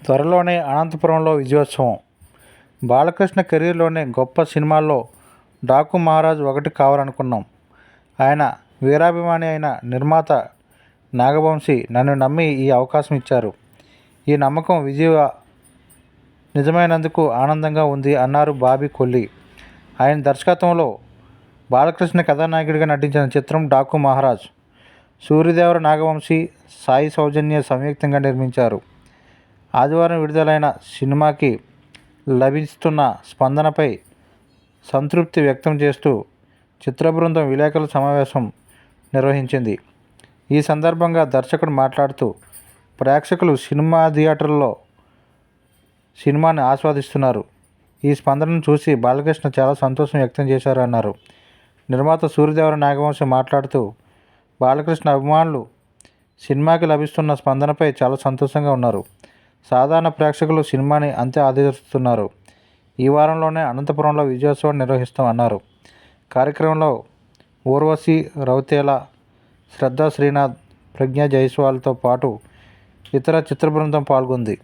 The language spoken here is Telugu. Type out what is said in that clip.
త్వరలోనే అనంతపురంలో విజయోత్సవం. బాలకృష్ణ కెరీర్లోనే గొప్ప సినిమాల్లో డాకు మహారాజ్ ఒకటి కావాలనుకున్నాం. ఆయన వీరాభిమాని అయిన నిర్మాత నాగవంశీ నన్ను నమ్మి ఈ అవకాశం ఇచ్చారు. ఈ నమ్మకం నిజమైనందుకు ఆనందంగా ఉంది అన్నారు బాబీ కొల్లి. ఆయన దర్శకత్వంలో బాలకృష్ణ కథానాయకుడిగా నటించిన చిత్రం డాకు మహారాజ్. సూర్యదేవర, నాగవంశీ, సాయి సౌజన్య సంయుక్తంగా నిర్మించారు. ఆదివారం విడుదలైన సినిమాకి లభిస్తున్న స్పందనపై సంతృప్తి వ్యక్తం చేస్తూ చిత్ర బృందం విలేకరుల సమావేశం నిర్వహించింది. ఈ సందర్భంగా దర్శకుడు మాట్లాడుతూ, ప్రేక్షకులు సినిమా థియేటర్లో సినిమాని ఆస్వాదిస్తున్నారు. ఈ స్పందనను చూసి బాలకృష్ణ చాలా సంతోషం వ్యక్తం చేశారు అన్నారు. నిర్మాత సూర్యదేవర, నాగవంశీ మాట్లాడుతూ, బాలకృష్ణ అభిమానులు సినిమాకి లభిస్తున్న స్పందనపై చాలా సంతోషంగా ఉన్నారు. సాధారణ ప్రేక్షకులు సినిమాని అంతే ఆదరిస్తున్నారు. ఈ వారంలోనే అనంతపురంలో విజయోత్సవం నిర్వహిస్తాం అన్నారు. కార్యక్రమంలో ఊర్వశి రౌతేల, శ్రద్ధా శ్రీనాథ్, ప్రజ్ఞా జైస్వాల్తో పాటు ఇతర చిత్ర బృందం పాల్గొంది.